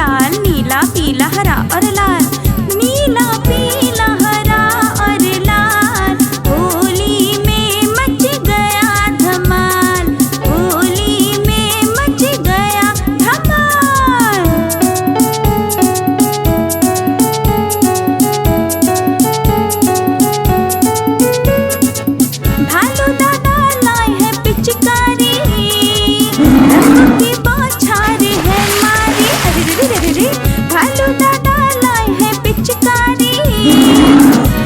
लाल नीला पीला हरा और लाल, नीला पीला हरा और लाल। होली में मच गया धमाल, होली में मच गया धमाल। भालू दादा लाए हैं पिचकारी, रंगों की बौछार है मारी। अरे रे रे रे रे, भालू दादा लाए हैं पिचकारी,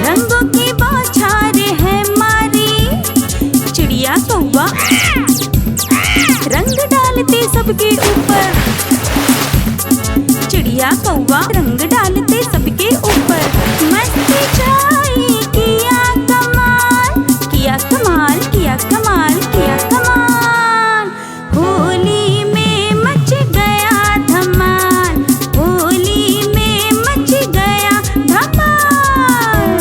रंगों की बौछार है मारी। चिड़िया कौवा रंग डालते सबके ऊपर, चिड़िया कौवा रंग डालते सबके ऊपर। मस्ती छाई किया कमाल, किया कमाल, किया कमाल, किया कमाल। होली में मच गया धमाल, होली में मच गया धमाल।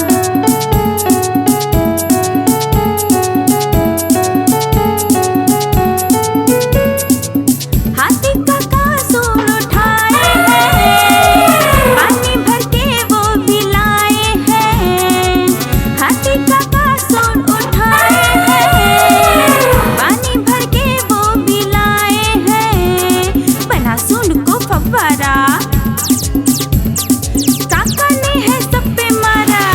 हाथी का कासूर उठाए हैं, पानी भर के वो भी लाए हैं। हाथी का कासूर उठाए हैं, पानी भर के वो भी लाए हैं। बना सूंड को फव्वारा, काका ने है सब पे मारा।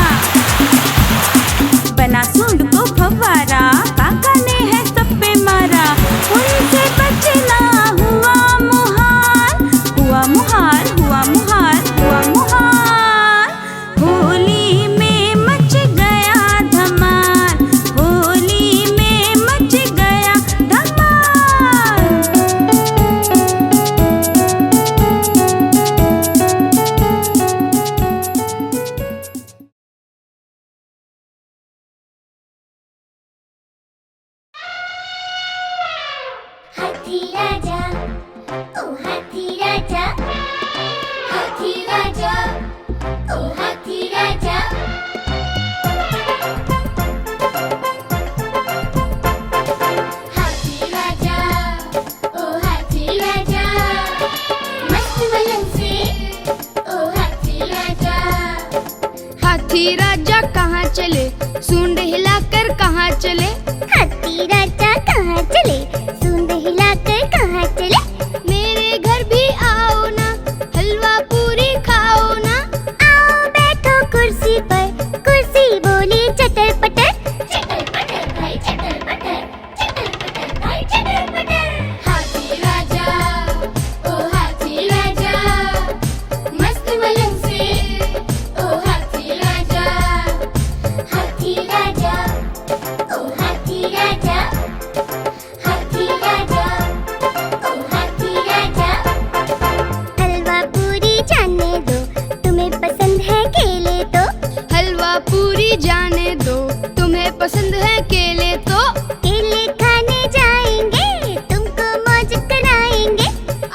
बना सूंड को फव्वारा, काका ने है सब पे मारा। उनसे बचना हुआ मुहाल, हुआ मुहाल, हुआ मुहाल, हुआ मुहाल। होली में मच गया धमाल, होली में मच गया धमाल। हाथी राजा, ओ हाथी राजा, हाथी राजा, ओ हाथी राजा। हाथी राजा, ओ हाथी राजा, मस्त मलन से, ओ हाथी राजा। हाथी राजा कहाँ चले, सूंड हिलाकर कहाँ चले। हाथी राजा कहाँ चले, सूंड हिलाकर कहाँ चले। मेरे घर भी आओ ना, हलवा पूरी खाओ ना। आओ बैठो कुर्सी पर, कुर्सी बोली चटर पटर, चटर पटर भाई चटर पटर, चटर पटर भाई चटर पटर। हाथी राजा, ओ हाथी राजा, मस्त मलन से, ओ हाथी राजा। हाथी राजा, ओ हाथी राजा, हाथी राजा, ओ हाथी राजा। हलवा पूरी जाने दो, तुम्हें पसंद है केले तो। हलवा पूरी जाने दो, तुम्हें पसंद है केले तो। केले खाने जाएंगे, तुमको मौज कराएंगे।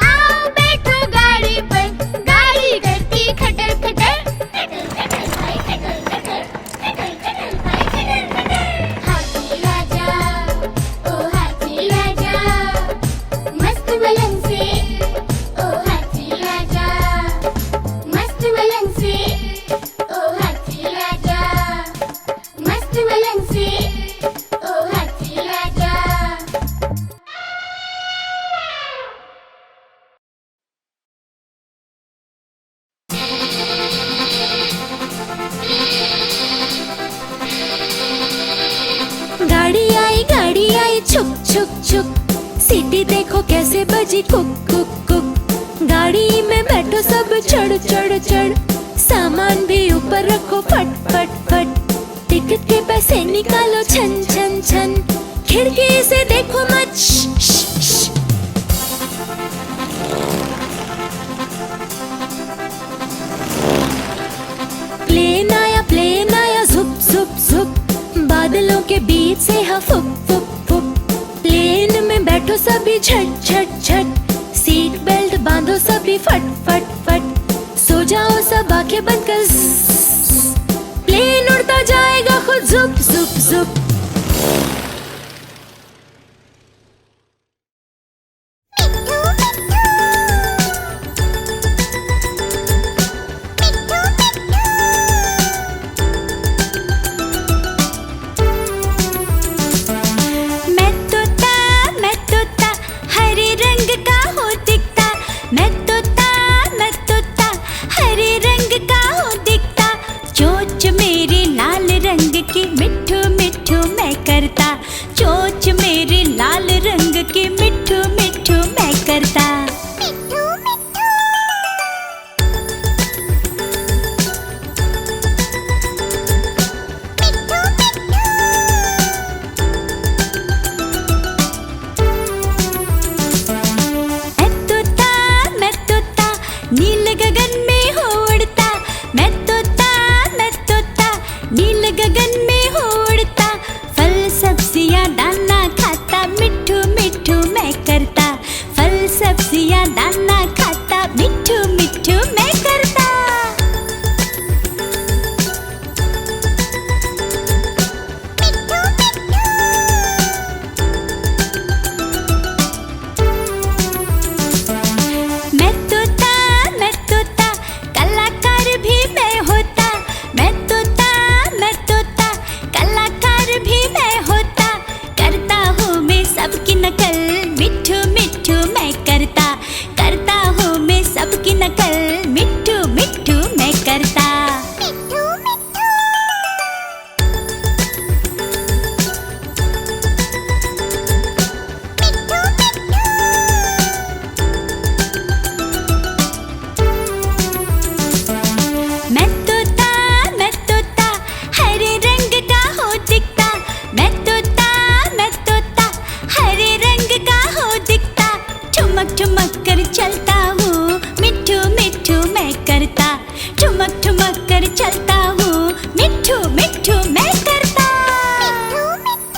आओ बैठो गाड़ी पर, गाड़ी करती खटर खटर, खटर खटर भाई खटर खटर, खटर खटर भाई खटर खटर। हाथी राजा, ओ हाथी राजा, मस्त मलन से, ओ हाथी राजा, मस्त मलन से, ओ हाथी राजा, मस्त मलन से, ओ हाथी राजा। गाड़ी आई छुक छुक छुक, सीटी देखो कैसे बजी कुक कुक कुक। गाड़ी में बैठो सब चढ़ चढ़ चढ़, सामान भी ऊपर रखो फट फट फट। टिकट के पैसे निकालो छन छन छन, खिड़की से देखो मत श, श, श। प्लेन आया झुप झुप झुप, बादलों के बीच से फुक फुक फुक। प्लेन में बैठो सभी झट झट झट, सीट बेल्ट बांधो सभी फट फट फट। सो जाओ सब आंखें बंद कर, प्लेन उड़ता जाएगा खुद झुप झुप झुप। करता, चोंच मेरी लाल रंग की मिठू मिठू मैं करता। मिट्ठू मिट्ठू मिट्ठू मिट्ठू मैं तोता नील गगन में हो उड़ता, मैं तोता नील गगन में हो उड़ता। फल सब्जियां दाना खाता, मिठू मिठू मैं करता। फल सब्जियां दाना खाता, मिठू मिठू मैं करता। मिट्ठू मिट्ठू मैं तोता कलाकार भी मैं होता। मैं तोता कलाकार भी मैं होता। करता हूँ मैं सबकी नकल, मिठू मिठू मैं करता। करता हूँ मैं सबकी नकल, मिठू मिठू मैं करता। मिट्ठू मिट्ठू मिट्ठू मिट्ठू मैं तोता हरे रंग का हो दिखता। मैं तोता हरे रंग का हो दिखता। ठुमक ठुमक कर चलता हूँ, मिठू मिठू मैं करता। ठुमक ठुमक कर चलता हूँ, मिठू मिठू मैं करता। मिट्ठू मिट्ठू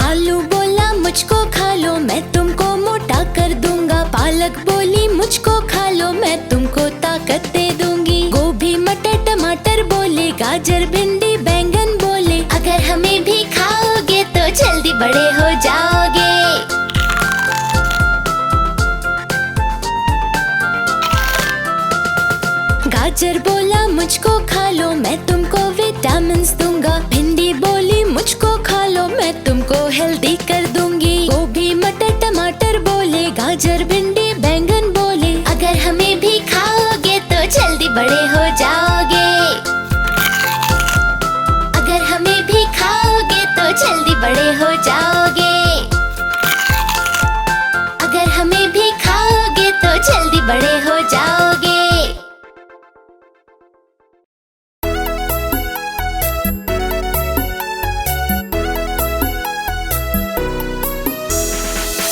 आलू बोला मुझको खा लो, मैं तुमको मोटा कर दूंगा। पालक बोली मुझको खा लो, मैं तुमको ताकत दे दूंगी। गोभी मटर टमाटर बोले, गाजर भिंडी बैंगन बोले, अगर हमें भी खाओगे तो जल्दी बड़े हो जाओगे। गाजर बोला मुझको खा लो, मैं तुमको विटामिन्स दूंगा। भिंडी बोली मुझको खा लो, मैं तुमको हेल्दी कर दूंगी। गोभी मटर टमाटर बोले, गाजर भिंडी बैंगन बोले, अगर हमें भी खाओगे तो जल्दी बड़े हो जाओगे। अगर हमें भी खाओगे तो जल्दी बड़े हो जाओगे। अगर हमें भी खाओगे तो जल्दी बड़े हो जाओगे।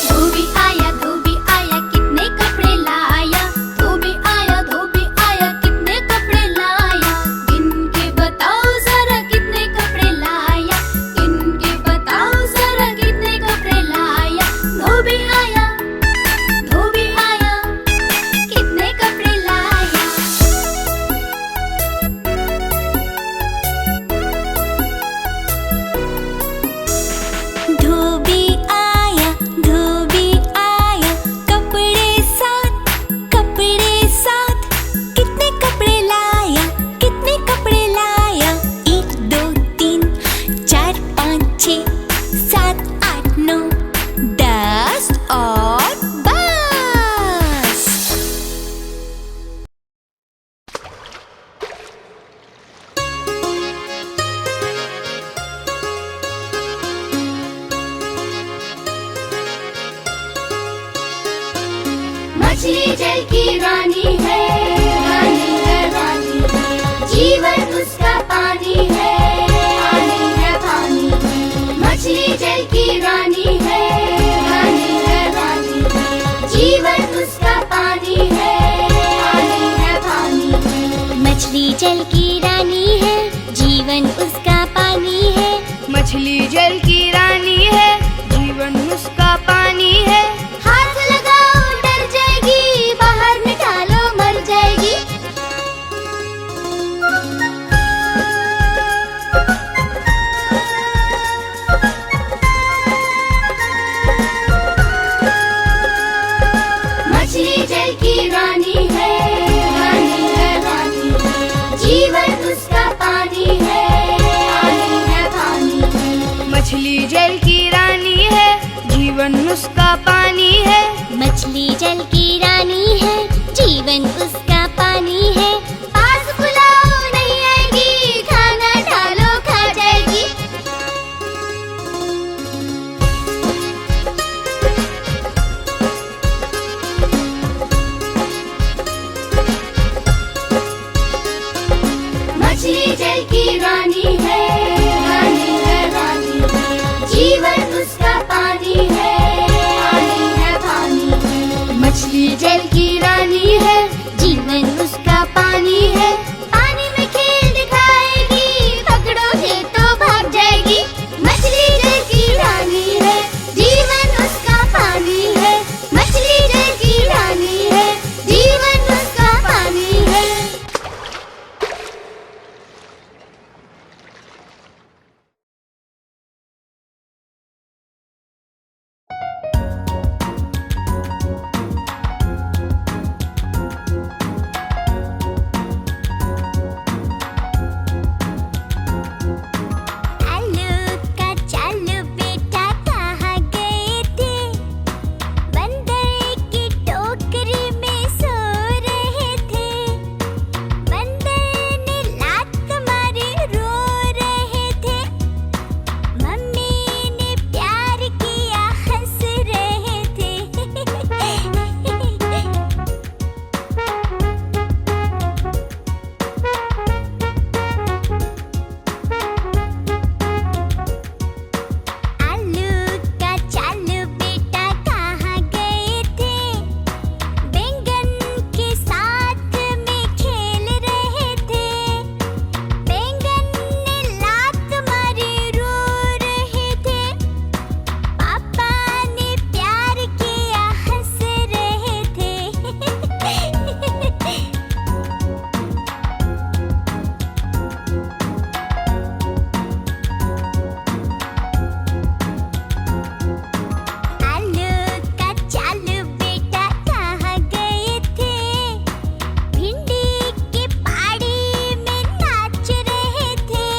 धोबी आया कितने कपड़े लाया। धोबी आया कितने कपड़े लाया। गिन के बताओ जरा कितने कपड़े लाया। गिन के बताओ जरा कितने कपड़े लाया। धोबी आया कितने कपड़े लाया। धोबी आया कपड़े साथ कितने कपड़े लाया। कितने कपड़े लाया। 1 2 3 4 5 6 7 8 9 10 और बस। मछली जल की रानी है, रानी है, रानी है। जीवन उसका पानी है, पानी है, पानी है। मछली जल की रानी है, रानी है, रानी है। जीवन उसका पानी है, पानी है, पानी है। मछली जल की रानी है, जीवन उसका पानी है। मछली जल की रानी है, जीवन उसका पानी है। हाथ लगाओ डर जाएगी, बाहर निकालो मर जाएगी। मछली जल की रानी है, रानी है, रानी है। जीवन उसका पानी है, पानी है, का पानी है। मछली जल की रानी है, जीवन उसका पानी है। पास बुलाओ नहीं आएगी, खाना डालो खा जाएगी। मछली जल की रानी है, रानी है, रानी है। जीवन उसका पानी है, पानी है, पानी है। मछली जल की रानी है, जीवन उसका पानी है। पानी में खेल दिखाएगी, पकड़ोगे तो भाग जाएगी। मछली जल की रानी है, जीवन उसका पानी है। मछली जल की रानी है, जीवन उसका पानी है। आलू का चालू बेटा कहाँ गए थे? बंदर की टोकरी में सो रहे थे। बंदर ने लात मारी रो रहे थे। मम्मी ने प्यार किया हंस रहे थे। आलू का चालू बेटा कहाँ गए थे? बैंगन के साथ में खेल रहे थे। बैंगन ने लात मारी रो रहे थे। पापा ने प्यार किया हंस रहे थे। आलू का चालू बेटा कहाँ गए थे? भिंडी की पाड़ी में नाच रहे थे।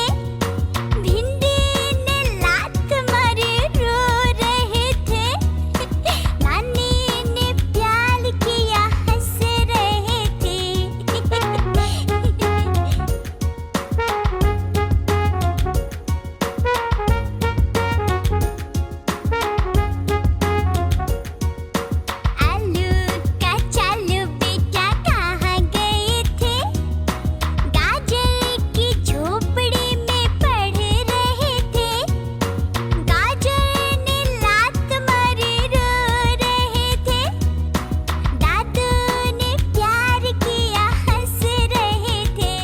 भिंडी ने लात मारी रो रहे थे। नानी ने प्यार किया हंस रहे थे। आलू का चालू बेटा कहाँ गए थे? गाजर की झोपड़ी में पढ़ रहे थे। गाजर ने लात मारी रो रहे थे। दादू ने प्यार किया हंस रहे थे।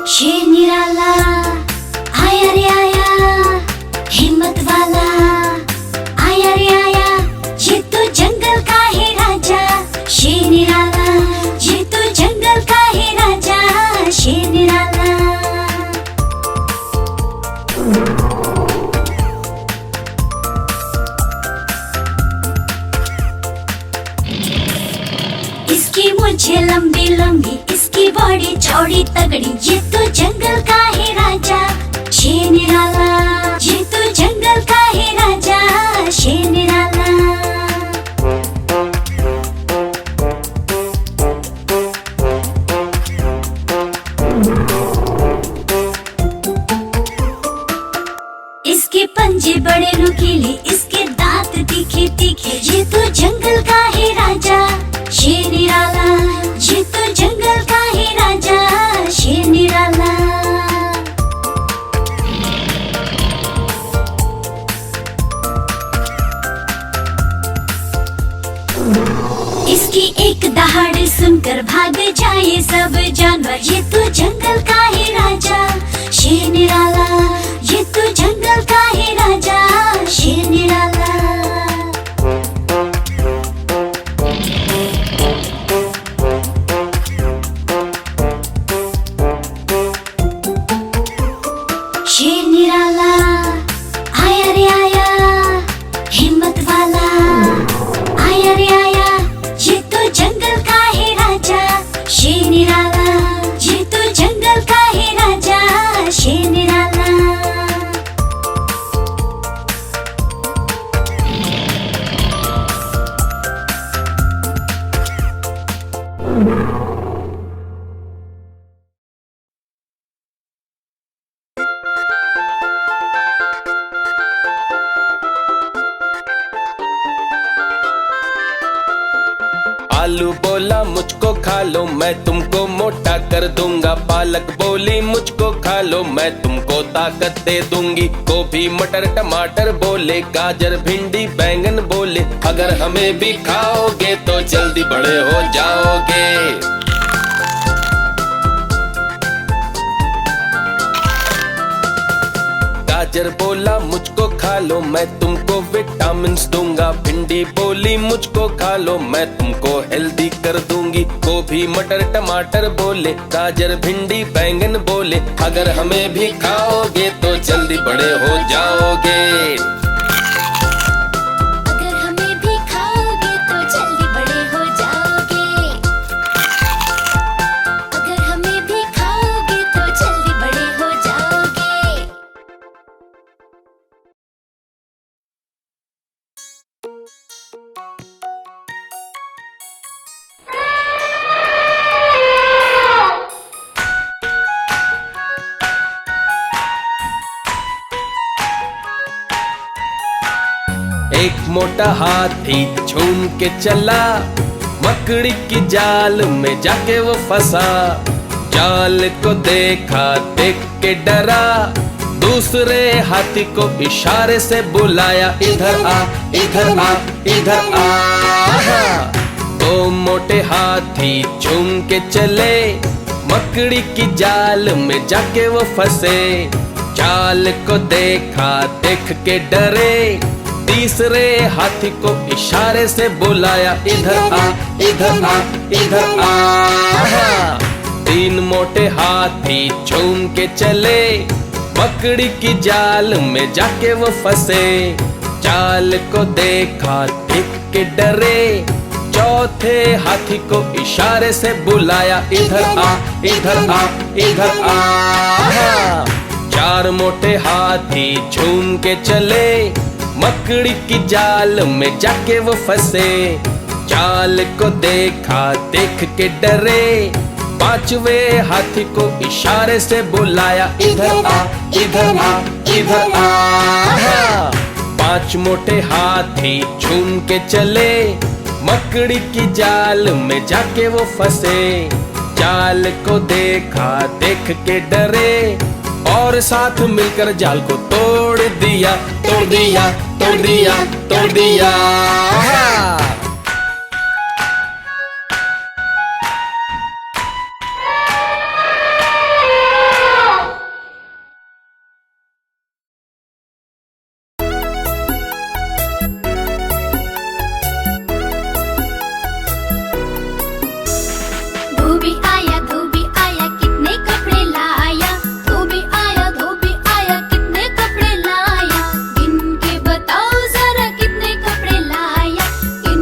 शेर निराला आया रे आया, हिम्मत वाला आया रे आया। ये तो जंगल का है राजा, शेर निराला। ये तो जंगल का है राजा, शेर निराला। इसकी मुझे लंबी लंबी, इसकी बॉडी चौड़ी तगड़ी। ये तो जंगल का है राजा, शेर निराला। ये तो जंगल का है राजा, शेर निराला। इसके पंजे बड़े नुकीले, इसके दांत तीखे तीखे। ये तो जंगल का है राजा, शेर निराला। ये तो जंगल का है राजा, शेर निराला। इसकी एक दहाड़ सुनकर भाग जाए सब जानवर। ये तो जंगल का है राजा, शेर निराला। ये तो जंगल का है राजा, शेर निराला। मैं तुमको मोटा कर दूंगा। पालक बोली मुझको खा लो, मैं तुमको ताकत दे दूंगी। गोभी मटर टमाटर बोले, गाजर भिंडी बैंगन बोले, अगर हमें भी खाओगे तो जल्दी बड़े हो जाओगे। गाजर बोला मुझको खा लो, मैं तुमको विटामिन्स दूंगा। भिंडी बोली मुझको खा लो, मैं तुमको हेल्दी कर दूंगी। गोभी मटर टमाटर बोले, गाजर भिंडी बैंगन बोले, अगर हमें भी खाओगे तो जल्दी बड़े हो जाओगे। अगर हमें भी खाओगे तो जल्दी बड़े हो जाओगे। अगर हमें भी खाओगे तो जल्दी बड़े हो जाओगे। एक मोटा हाथी झूम के चला, मकड़ी की जाल में जाके वो फंसा। जाल को देखा, देख के डरा, दूसरे हाथी को इशारे से बुलाया, इधर आ इधर आ इधर आ। दो मोटे हाथी झूम के चले, मकड़ी की जाल में जाके वो फंसे। जाल को देखा, देख के डरे, तीसरे हाथी को इशारे से बुलाया, इधर आ इधर आ इधर आ। तीन मोटे हाथी झूम के चले, मकड़ी की जाल में जाके वो फंसे। जाल को देखा, देख के डरे, चौथे हाथी को इशारे से बुलाया, इधर आ इधर आ इधर आ। चार मोटे हाथी झूम के चले, मकड़ी की जाल में जाके वो फंसे। जाल को देखा, देख के डरे, पांचवे हाथी को इशारे से बुलाया, इधर आ इधर आ इधर आ। पांच मोटे हाथी झूम के चले, मकड़ी की जाल में जाके वो फंसे। जाल को देखा, देख के डरे, और साथ मिलकर जाल को तोड़ दिया तोड़ दिया तोड़ दिया तोड़ दिया। धोबी आया कितने कपड़े लाया। धोबी आया कितने कपड़े लाया। गिन के बताओ जरा कितने कपड़े लाया। गिन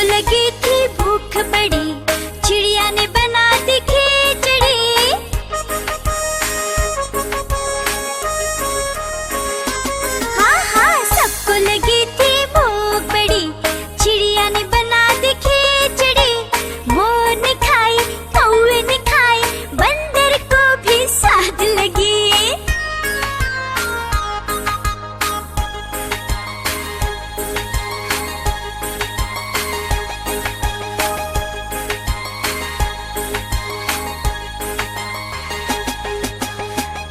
लगी थी भूख बड़ी, चिड़िया ने बना दी खिचड़ी। हाँ हाँ, सबको लगी थी भूख बड़ी, चिड़िया ने बना दी खिचड़ी। मोर ने खाई, कौवे ने खाई, बंदर को भी स्वाद लगी।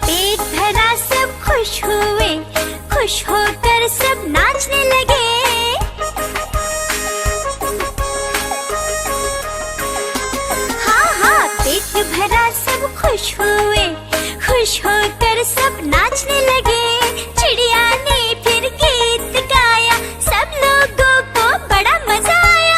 पेट भरा सब खुश हुए, खुश होकर सब नाचने लगे। हाँ हाँ, पेट भरा सब खुश हुए, खुश होकर सब नाचने लगे। चिड़िया ने फिर गीत गाया, सब लोगों को बड़ा मजा आया।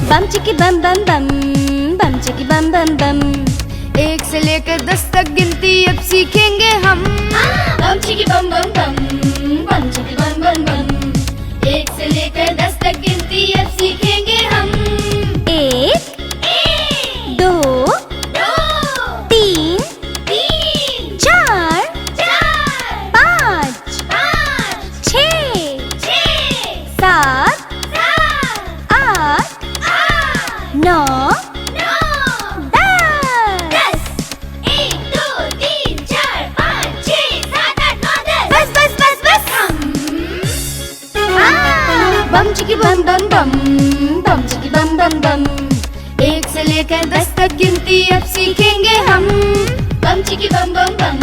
बम चिकी बम बम बम, बम चिकी बम बम बम। 1 से लेकर 10 तक गिनती अब सीखेंगे हम। बम चिकी बम बम बम, बम चिकी बम बम बम। 1 से लेकर 10 तक गिनती अब सीखेंगे हम। 1 2 3 4 5 6 7 8 9 10। 1 2 3 4 5 6 7 8 9 10। बस बस बस बस। बम चिकी बम बम बम, बम चिकी बम बम बम। 1 से लेकर 10 तक गिनती अब सीखेंगे हम। बम चिकी बम बम बम,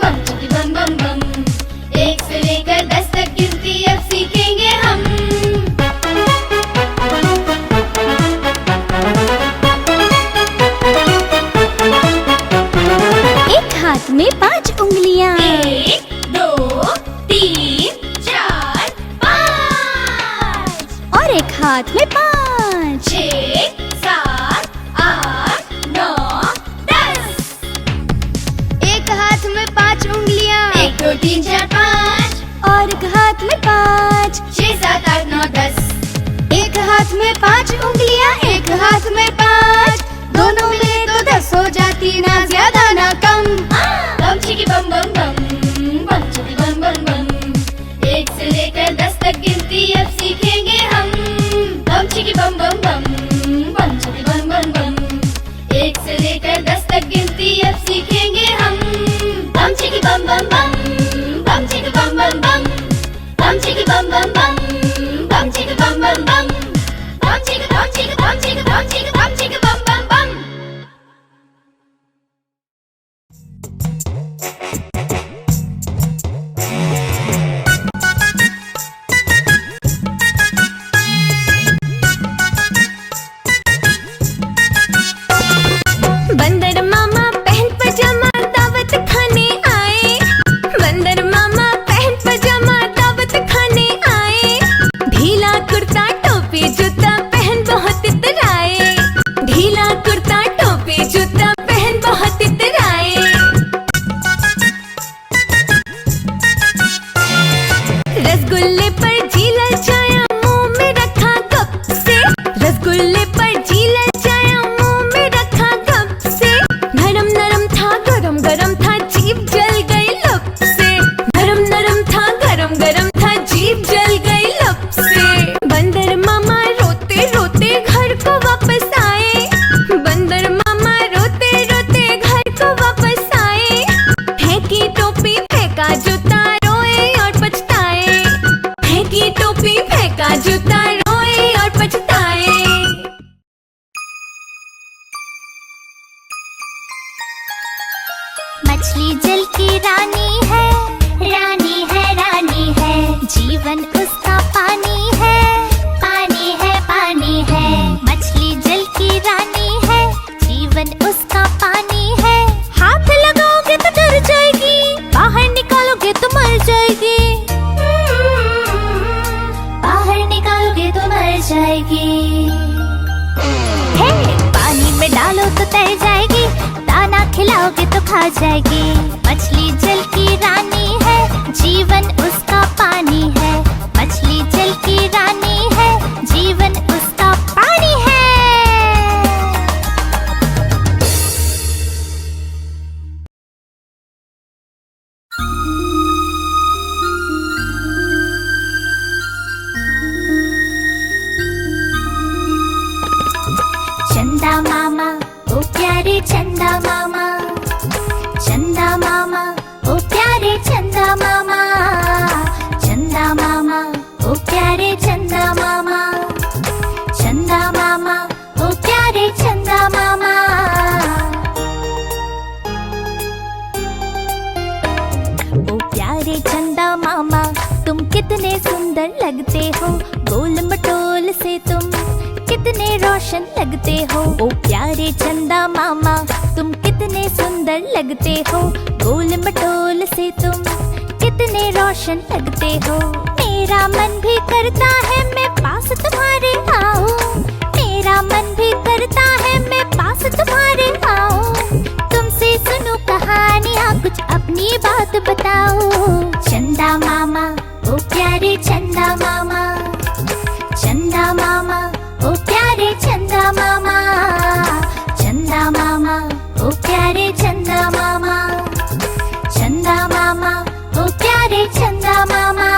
बम चिकी बम बम बम। 1 से लेकर 10 तक गिनती अब सीखेंगे हम। एक हाथ में 5 उंगलियां, 1 2 3 4 5। और एक हाथ में 5। 6 7 8 9 10। एक हाथ में 5 उंगलियां, 1 2 3 4 5। और एक हाथ में 5। 6 7 8 9 10। एक हाथ में 5 उंगलियां, एक हाथ में 5। दोनों मिले तो 10 हो जाती, ना ज्यादा ना कम। बम चिकी बम बम बम, बम चिकी बम बम बम। 1 से लेकर 10 तक गिनती अब सीखेंगे हम। बम चिकी बम बम बम, बम चिकी बम बम बम। 1 से लेकर 10 तक गिनती अब सीखेंगे हम। बम चिकी बम बम बम, बम चिकी बम बम बम। बम चिकी बम बम बम, बम चिकी बम बम बम। बम चिकी बम चिकी बम चिकी बम चिकी बम चिकी बम बम बम। बंदर मामा पहन पजामा दावत खाने आए। बंदर मामा पहन पजामा दावत खाने आए। ढीला कुर्ता टोपी जूता पहन बहुत इतराए। ढीला कुर्ता टोपी जूता पहन बहुत इतराए। रसगुल्ले पर जी ललचाया, मुंह में रखा कप से। रसगुल्ले पर जी ललचाया, मुंह में रखा कप से। नरम नरम था, गरम गरम था, जीभ जल गई लब से। नरम नरम था, गरम गरम था, जीभ जल गई लब से। बंदर मामा रोते रोते घर को वापस आए। बंदर मामा रोते रोते घर को वापस आए। फेंकी टोपी फेंका जूता, रोए और पछताए। फेंकी टोपी फेंका जूता, रोए और पछताए। मछली जल की रानी है, रानी है, रानी है। जीवन उसका पानी है, पानी है, पानी है। मछली जल की रानी है, जीवन उसका पानी है। खा जाएगी। मछली जल की रानी है, जीवन उसका पानी है। मछली जल की रानी है, जीवन उसका पानी है। चंदा मामा ओ प्यारे चंदा मामा, चंदा मामा ओ प्यारे चंदा मामा, चंदा मामा ओ प्यारे चंदा मामा, चंदा मामा ओ प्यारे चंदा मामा। ओ प्यारे चंदा मामा तुम कितने सुंदर लगते हो, गोल मटोल से तुम कितने रोशन लगते हो। ओ प्यारे चंदा मामा तुम कितने सुंदर लगते हो, गोल मटोल से तुम कितने रोशन लगते हो। मेरा मन भी करता है मैं पास तुम्हारे आऊं, मेरा मन भी करता है मैं पास तुम्हारे आऊं। तुमसे सुनो कहानियाँ कुछ अपनी बात बताओ। चंदा मामा ओ प्यारे चंदा मामा, चंदा मामा ओ प्यारे चंदा मामा, चंदा मामा ओ प्यारे चंदा मामा, चंदा मामा ओ प्यारे चंदा मामा।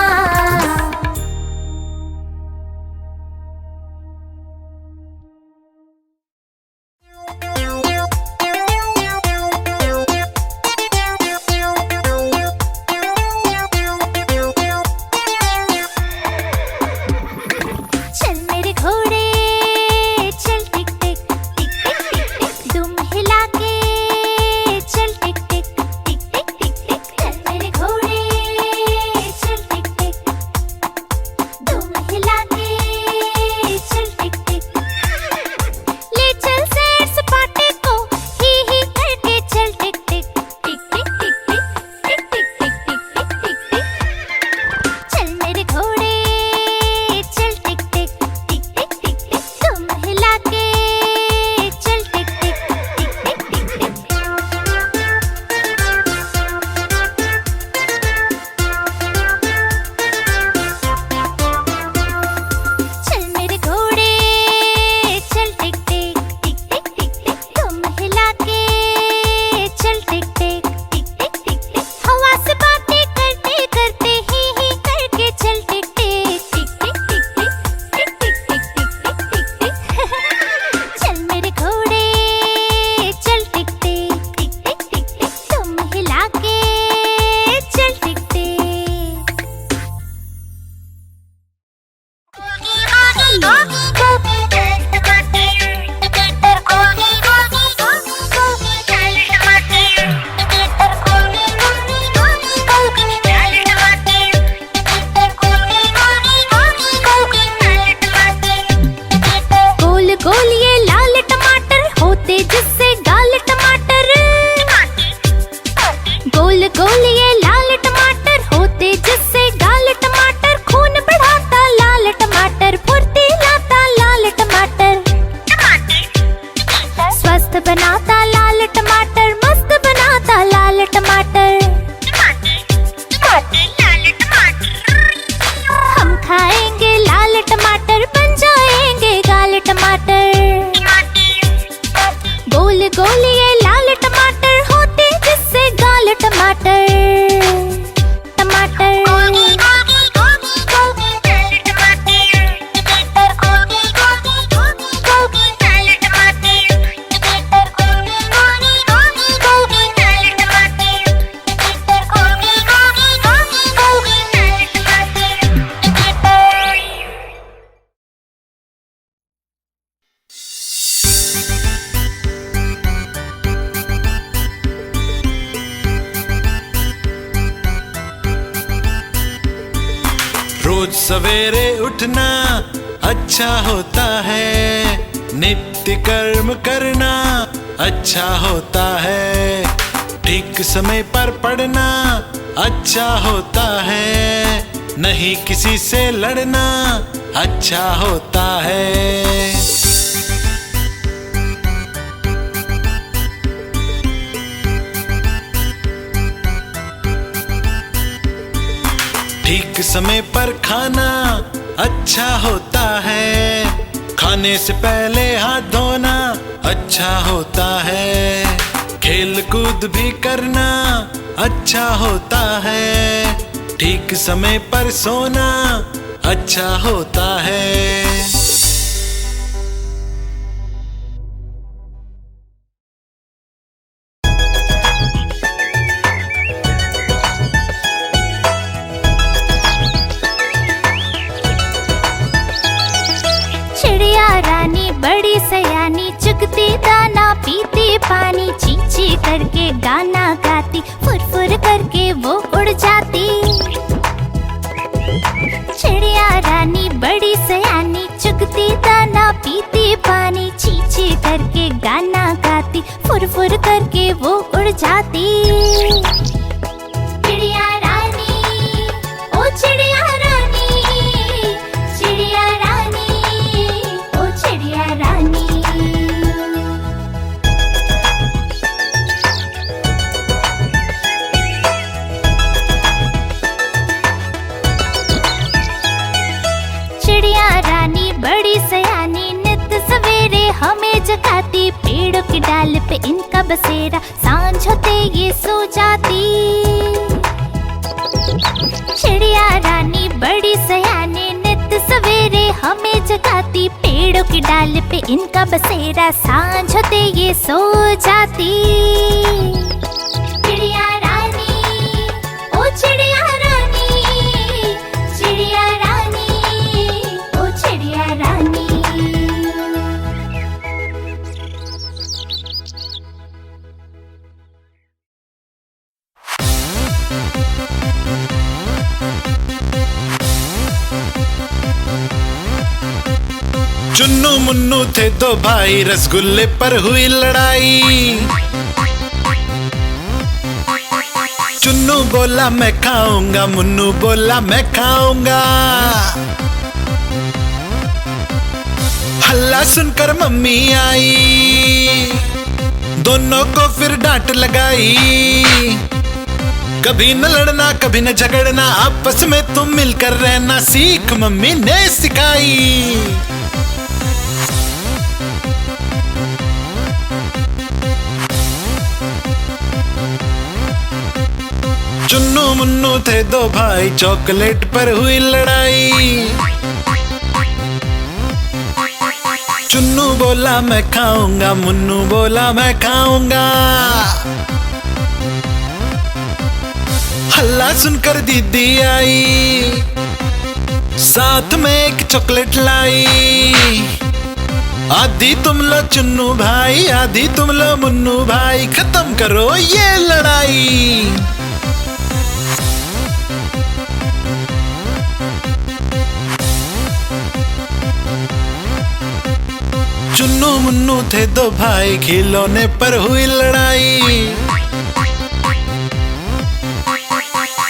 चल मेरे घोड़े चल टिक टिक टिक टिक टिक टिक, दुम हिला के चल टिक टिक टिक टिक टिक टिक। चल मेरे घोड़े चल टिक टिक, दुम हिला के चल टिक टिक। ले चल सैर सपाटे को ही करके चल टिक टिक टिक टिक टिक टिक टिक टिक टिक टिक टिक टिक टिक। चल मेरे घोड़े चल टिक टिक टिक टिक टिक टिक, तुम हिला के चल टिक टिक टिक टिक टिक टिक। चल मेरे घोड़े चल टिक टिक टिक टिक टिक टिक, तुम हिला के चल टिक टिक टिक टिक टिक टिक। हवा से बातें करते करते ही करके चल टिक टिक टिक टिक टिक टिक टिक टिक टिक टिक टिक टिक टिक। चल मेरे घोड़े चल टिक टिक टिक टिक टिक टिक, तुम हिला के चल टिक टिक। गोल गोल ये लाल टमाटर होते जिससे गाल टमाटर, गोल गोल ये लाल टमाटर होते जिससे गाल टमाटर। खून बढ़ाता लाल टमाटर, फुर्ती लाता लाल टमाटर, स्वस्थ बनाता लाल टमाटर, मस्त बनाता लाल टमाटर। हम खाएंगे लाल टमाटर, बन जाएंगे गाल टमाटर। गोल गोल ये लाल टमाटर होते जिससे गाल टमाटर, टमाटर। रोज सवेरे उठना अच्छा होता है, नित्य कर्म करना अच्छा होता है, ठीक समय पर पढ़ना अच्छा होता है, नहीं किसी से लड़ना अच्छा होता है। ठीक समय पर खाना अच्छा होता है। खाने से पहले हाथ धोना अच्छा होता है। खेल कूद भी करना अच्छा होता है। ठीक समय पर सोना अच्छा होता है। चिड़िया रानी बड़ी सयानी, चुगती दाना पीती पानी, ची ची करके गाना गाती, फुर फुर करके वो उड़ जाती। चिड़िया रानी बड़ी सयानी, चुगती दाना पीती पानी, ची ची करके गाना गाती, फुर फुर करके वो उड़ जाती। चिड़िया रानी, ओ चिड़िया रानी, चिड़िया रानी, ओ चिड़िया रानी। चिड़िया रानी बड़ी सयानी, नित सवेरे हमें जगाती, पेड़ों की डाल पे इनका बसेरा, सांझ होते ये सो जाती। चिड़िया रानी बड़ी सयानी, नित सवेरे हमें जगाती, पेड़ों की डाल पे इनका बसेरा, सांझ होते ये सो जाती। चिड़िया रानी, ओ चिड़िया रानी, चिड़िया रानी, ओ चिड़िया रानी। चुन्नू मुन्नू थे दो भाई, रसगुल्ले पर हुई लड़ाई। चुन्नू बोला मैं खाऊंगा, मुन्नू बोला मैं खाऊंगा। हल्ला सुनकर मम्मी आई, दोनों को फिर डांट लगाई। कभी न लड़ना कभी न झगड़ना, आपस में तुम मिलकर रहना सीख मम्मी ने सिखाई। चुन्नू मुन्नू थे दो भाई, चॉकलेट पर हुई लड़ाई। चुन्नू बोला मैं खाऊंगा, मुन्नू बोला मैं खाऊंगा। हल्ला सुनकर दीदी आई, साथ में एक चॉकलेट लाई। आधी तुम लो चुन्नू भाई, आधी तुम लो मुन्नू भाई, खत्म करो ये लड़ाई। चुन्नू मुन्नू थे दो भाई, खिलौने पर हुई लड़ाई।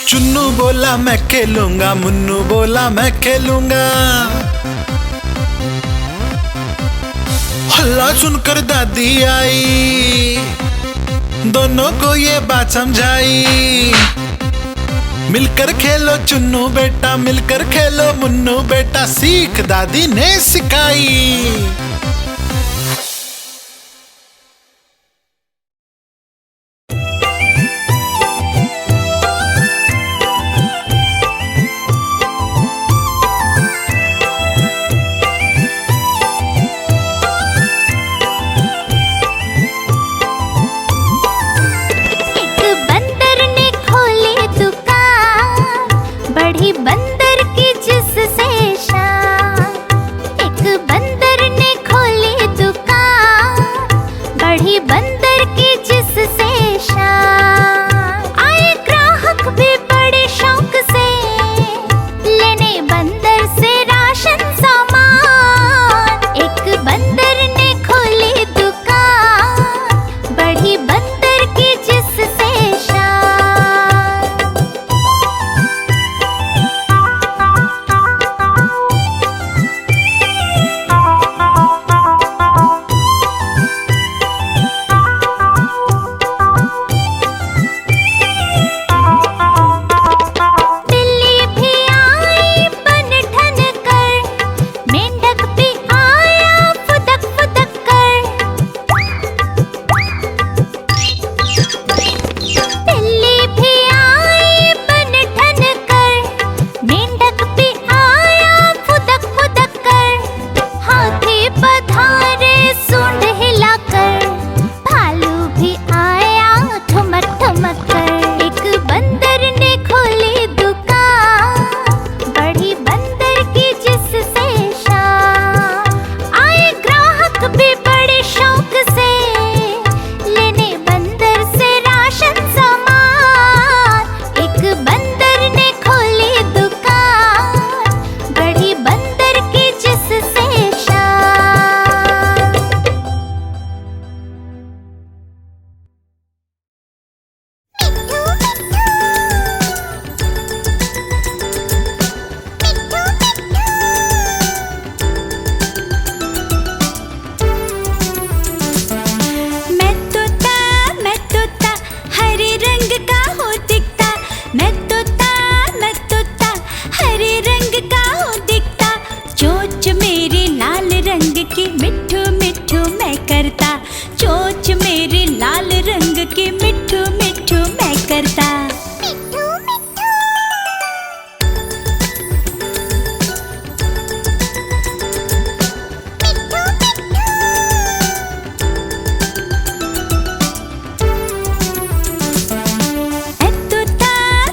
चुन्नू बोला मैं खेलूंगा, मुन्नू बोला मैं खेलूंगा। हल्ला सुनकर दादी आई, दोनों को ये बात समझाई। मिलकर खेलो चुन्नू बेटा, मिलकर खेलो मुन्नू बेटा, सीख दादी ने सिखाई। बंदर की जिससे शान, एक बंदर ने खोली दुकान, बढ़ी बंदर की जिससे शान। आए ग्राहक भी बड़े शौक से, लेने बंदर से राशन सामान। एक बंदर ने खोली दुकान, बढ़ी बंदर की जिससे शान। के मिठू मिठू मैं करता। मिट्ठू मिट्ठू मिट्ठू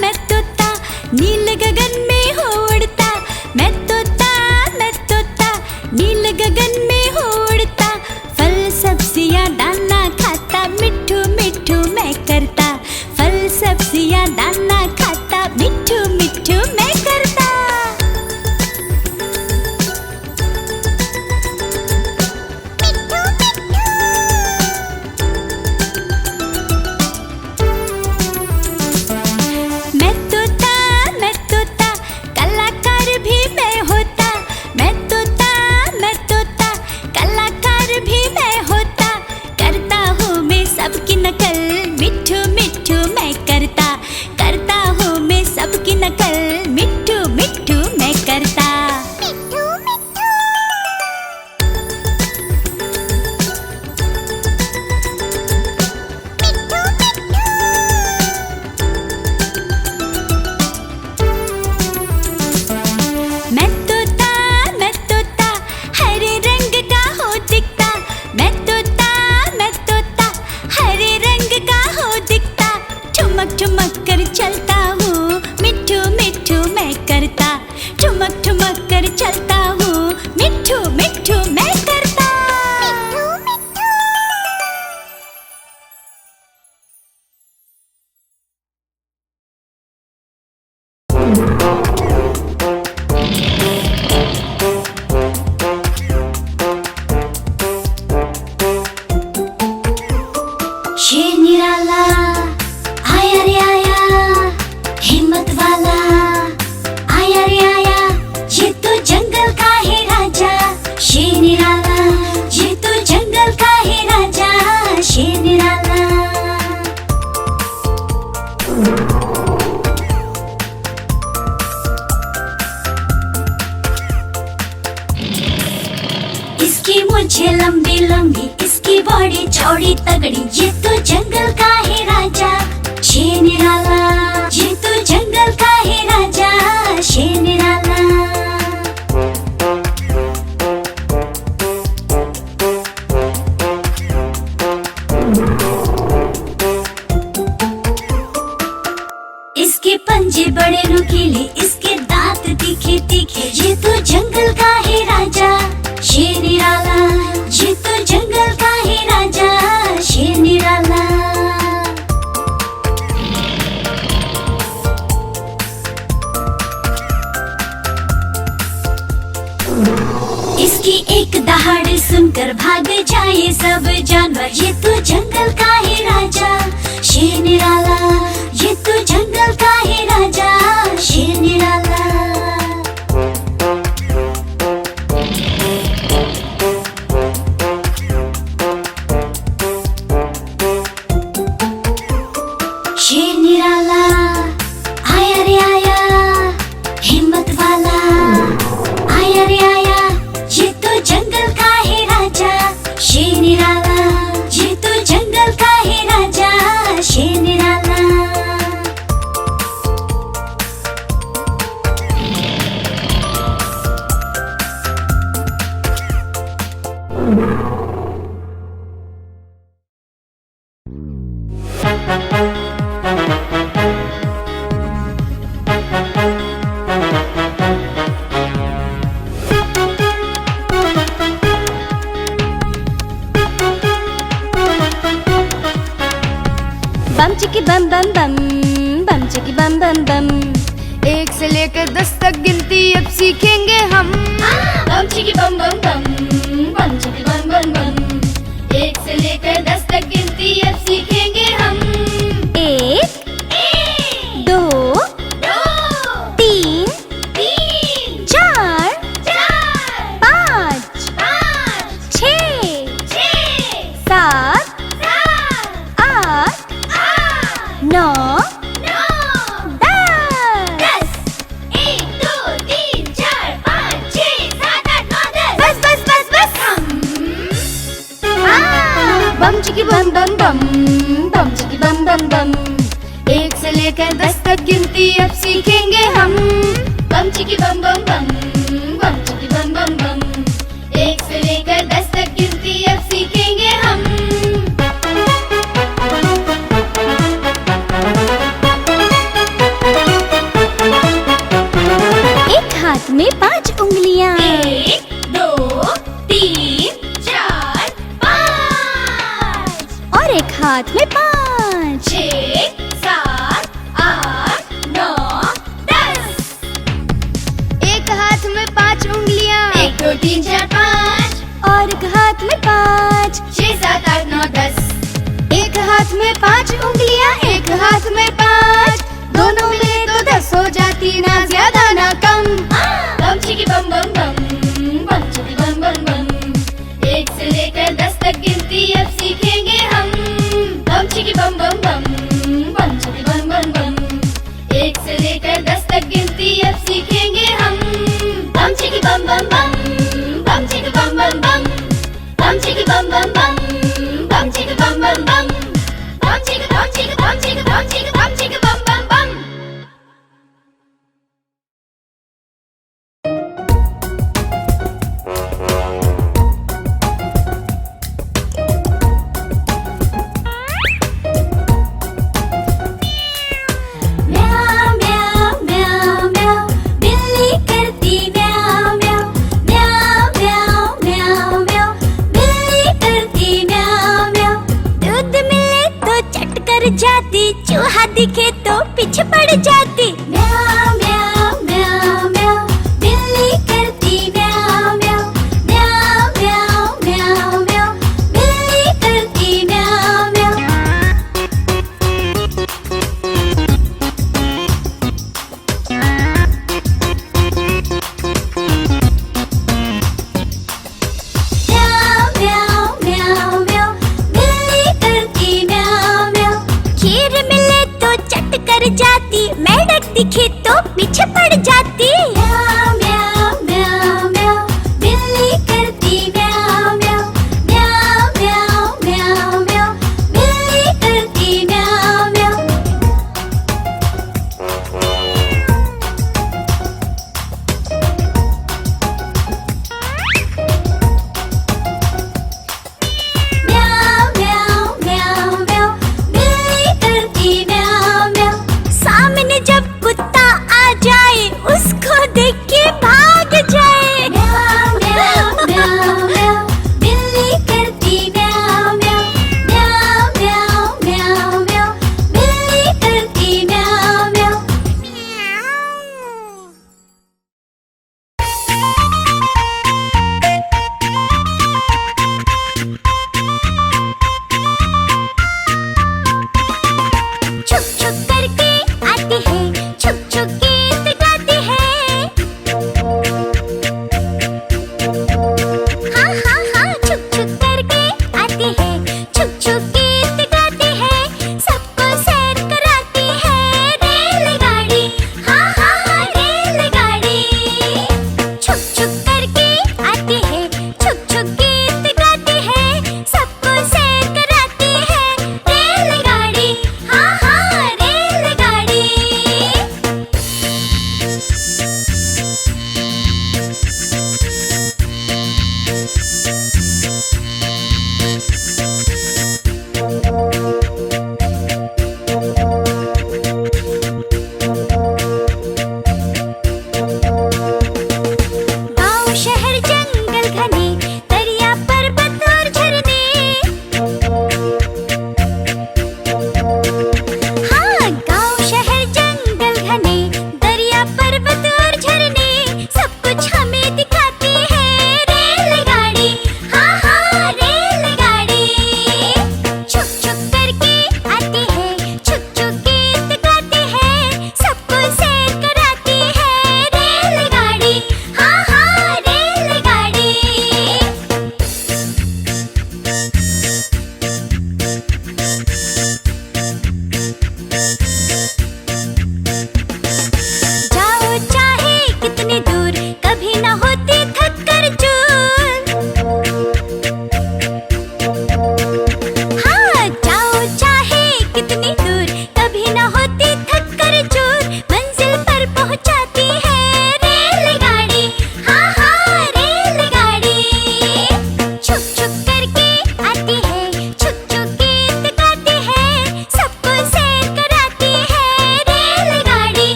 मैं तोता नील गगन में हो उड़ता। मैं तोता नील गगन में हो उड़ता। फल सब्जियां दाना खाता मिठू मिठू मैं करता। फल सब्जियां दाना खाता मिठू मिठू मैं करता। मैं तोता कलाकार भी मैं होता। मैं तोता कलाकार भी मैं होता। करता हूँ मैं सबकी नकल मिठू मिठू मैं करता। करता हूँ मैं सबकी नकल मिठू मिठू मैं करता। मिट्ठू मिट्ठू मैं तोता हरे रंग का हो दिखता। मैं तोता हरे रंग का हो दिखता। ठुमक ठुमक कर चलता हूँ मिठू मिठू मैं करता। ठुमक ठुमक कर चलता हूँ मिठू मिठू मैं करता। शेर निराला आया रे आया, हिम्मत वाला आया रे आया। ये तो जंगल का है राजा शेर निराला। ये तो जंगल का है राजा शेर निराला। इसकी मुझे लंबी लंबी, इसकी बॉडी चौड़ी तगड़ी। ये तो जंगल का है राजा शेर निराला। ये तो जंगल का है राजा शेर निराला। इसके पंजे बड़े नुकीले, इसके दांत तीखे तीखे। ये तो जंगल का है राजा शेर निराला। ये तो जंगल का है राजा शेर निराला। इसकी एक दहाड़ सुनकर भाग जाए सब जानवर। ये तो जंगल का है राजा शेर निराला। ये तो जंगल का है राजा शेर निराला। शेर निराला आया रे आया, हिम्मत वाला आया रे आया। ये तो जंगल का है राजा शेर निराला। ये तो जंगल का है राजा शेर निराला। बम चिकी बम बम बम, बम चिकी बम बम बम। 1 से लेकर 10 तक गिनती अब सीखेंगे हम। बम चिकी बम बम बम, बम चिकी बम बम बम। 1 से लेकर 10 तक गिनती अब सीखेंगे हम। 1 2 3 4 5 6 7 8 9 10। 1 2 3 4 5 6 7 8 9 10। बस बस बस बस। बम चिकी बम बम बम, बम चिकी बम बम बम। 1 से लेकर 10 तक गिनती अब सीखेंगे हम। बम चिकी बम बम बम, बम चिकी बम बम बम। 1 से लेकर 10 तक गिनती अब सीखेंगे हम। एक हाथ में 5 उंगलियां, 1 2 3 4 5। और एक हाथ में 5। 6 7 8 9 10। एक हाथ में 5 उंगलियां, 1 2 3 4 5। और एक हाथ में 5। 6 7 8 9 10। एक हाथ में 5 उंगलियां, एक हाथ में 5। दोनों मिले तो 10 हो जाती, ना ज्यादा ना कम। बम चिकी बम बम बम, बम चिकी बम बम बम। 1 से लेकर 10 तक गिनती अब सीखेंगे हम। बम चिकी बम बम बम, बम चिकी बम बम बम। 1 से लेकर 10 तक गिनती अब सीखेंगे हम। बम चिकी बम बम बम, बम चिकी बम बम बम। बम चिकी बम बम बम, बम चिकी बम बम बम। बम चिकी बम चिकी बम चिकी बम चिकी बम चिकी बम बम बम। म्याऊ म्याऊ म्याऊ म्याऊ, बिल्ली करती म्याऊ म्याऊ। म्याऊ म्याऊ म्याऊ म्याऊ, बिल्ली करती म्याऊ म्याऊ। दूध मिले तो चट कर जाती, चूहा दिखे तो पीछे पड़ जाती। म्याऊ म्याऊ म्याऊ म्याऊ, बिल्ली करती म्याऊ म्याऊ। म्याऊ म्याऊ म्याऊ म्याऊ, बिल्ली करती म्याऊ म्याऊ। म्याऊ म्याऊ म्याऊ म्याऊ, बिल्ली करती म्याऊ म्याऊ। खीर मिले तो चट कर जाती, मेंढक दिखे तो पीछे पड़ जाती। म्याऊ म्याऊ म्याऊ म्याऊ, बिल्ली करती म्याऊ म्याऊ। म्याऊ म्याऊ म्याऊ म्याऊ, बिल्ली करती म्याऊ म्याऊ। म्याऊ म्याऊ म्याऊ म्याऊ, बिल्ली करती म्याऊ म्याऊ। सामने जब कुत्ता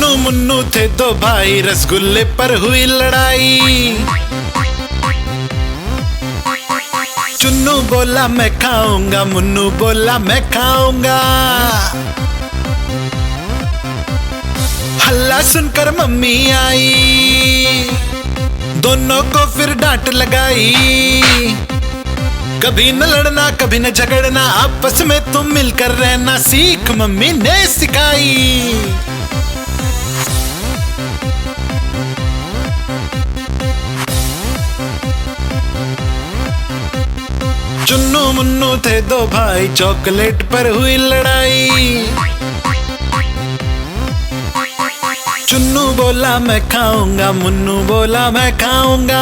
चुन्नू मुन्नू थे दो भाई, रसगुल्ले पर हुई लड़ाई। चुन्नू बोला मैं खाऊंगा, मुन्नू बोला मैं खाऊंगा। हल्ला सुनकर मम्मी आई, दोनों को फिर डांट लगाई। कभी न लड़ना कभी न झगड़ना, आपस में तुम मिलकर रहना सीख मम्मी ने सिखाई। चुन्नू मुन्नू थे दो भाई, चॉकलेट पर हुई लड़ाई। चुन्नू बोला मैं खाऊंगा, मुन्नू बोला मैं खाऊंगा।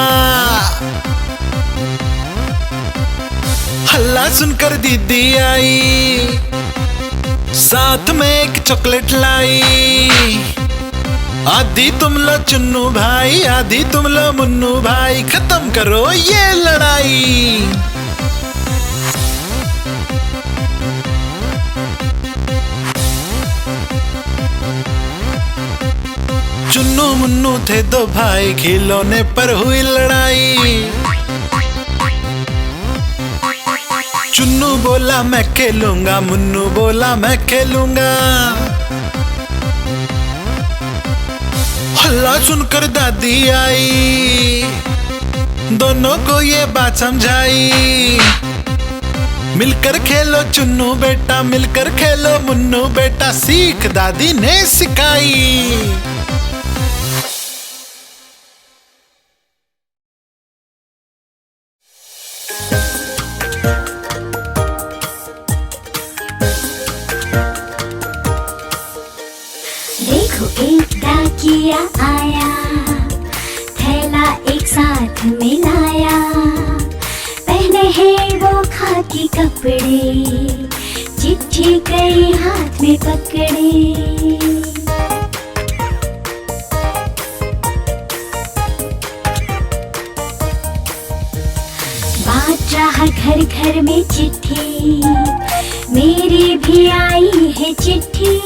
हल्ला सुनकर दीदी आई, साथ में एक चॉकलेट लाई। आधी तुम लो चुन्नू भाई, आधी तुम लो मुन्नू भाई, खत्म करो ये लड़ाई। चुन्नू मुन्नू थे दो भाई, खिलौने पर हुई लड़ाई। चुन्नू बोला मैं खेलूंगा, मुन्नू बोला मैं खेलूंगा। हल्ला सुनकर दादी आई, दोनों को ये बात समझाई। मिलकर खेलो चुन्नू बेटा, मिलकर खेलो मुन्नू बेटा, सीख दादी ने सिखाई। एक डाकिया आया, थैला एक साथ मिलाया। पहने हैं वो खाकी कपड़े, चिट्ठी कई हाथ में पकड़े। बात रहा घर घर में चिट्ठी, मेरी भी आई है चिट्ठी।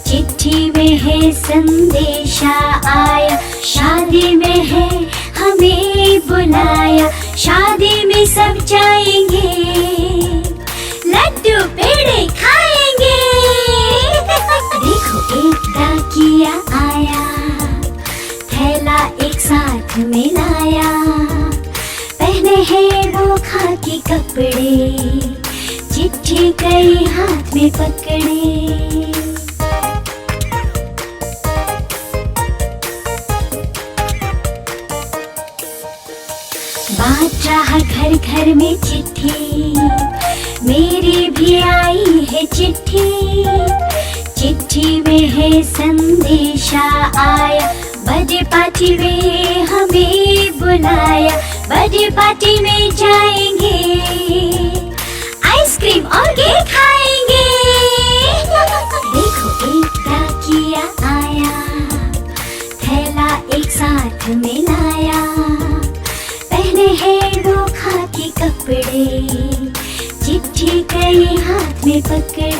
चिट्ठी में है संदेशा आया, शादी में है हमें बुलाया। शादी में सब जाएंगे, लड्डू पेड़े खाएंगे। देखो एक डाकिया आया, थैला एक साथ मिलाया। पहने हैं वो खाकी कपड़े, चिट्ठी कई हाथ में पकड़े। बात रहा घर घर में चिट्ठी, मेरी भी आई है चिट्ठी। चिट्ठी में है संदेशा आया, बर्थडे पार्टी में हमें बुलाया। बर्थडे पार्टी में जाएंगे, आइसक्रीम और केक खाएंगे। देखो एक डाकिया आया, थैला एक साथ मिलाया। पहने हैं वो खाकी कपड़े, चिट्ठी कई हाथ में पकड़े।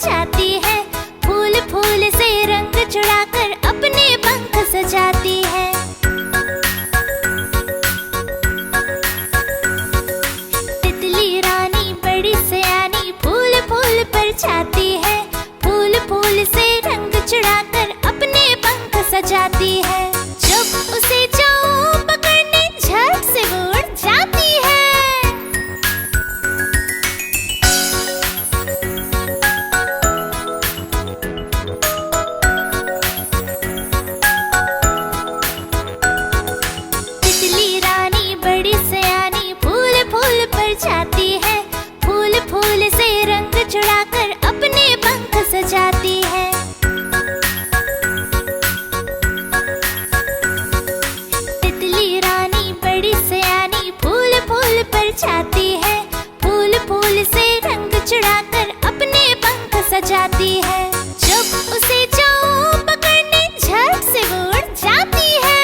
जाती है, फूल फूल से रंग चुराकर अपने पंख जाती है। जब उसे जाओ पकड़ने झट से वो उड़ जाती है।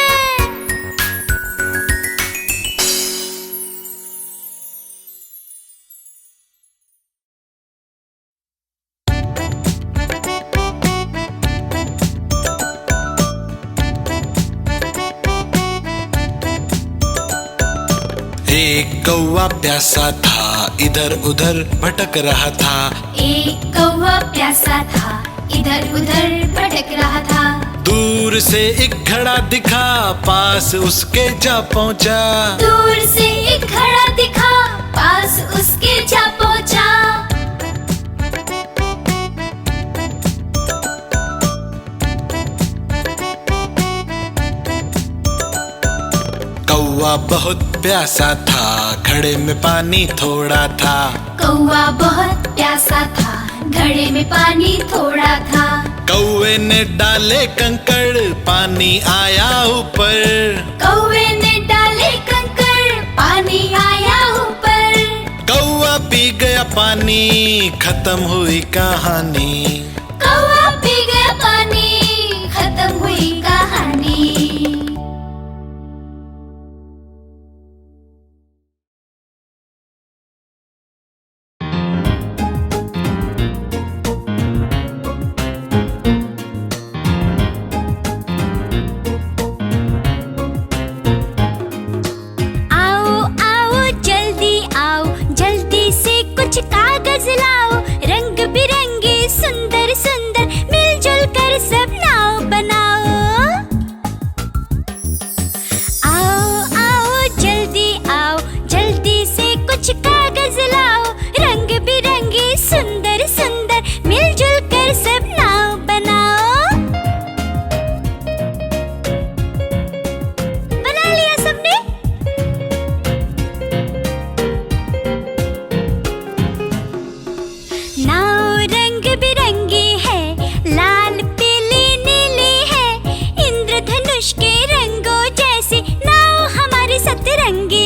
एक कौवा प्यासा था, इधर उधर भटक रहा था। एक कौवा प्यासा था, इधर उधर भटक रहा था। दूर से एक घड़ा दिखा, पास उसके जा पहुंचा। दूर से एक घड़ा दिखा, पास उसके जा पहुंचा। कौवा बहुत प्यासा था, घड़े में पानी थोड़ा था। कौवा बहुत प्यासा था, घड़े में पानी थोड़ा था। कौवे ने डाले कंकड़, पानी आया ऊपर। कौवे ने डाले कंकड़, पानी आया ऊपर। कौवा पी गया पानी, खत्म हुई कहानी। कौवा पी गया पानी, खत्म हुई कहानी। आओ आओ जल्दी आओ, जल्दी से कुछ कागज लाओ। रंग बिरंगे सुंदर सुंदर मिलजुल कर सब नाव बनाओ। आओ आओ जल्दी आओ, जल्दी से कुछ कागज लाओ। रंग बिरंगे सुंदर सुंदर मिलजुल कर सब नाव बनाओ। बना लिया सबने? नाव रंग बिरंगी है, लाल पीली नीली है। इंद्रधनुष के रंगों जैसी नाव हमारी सतरंगी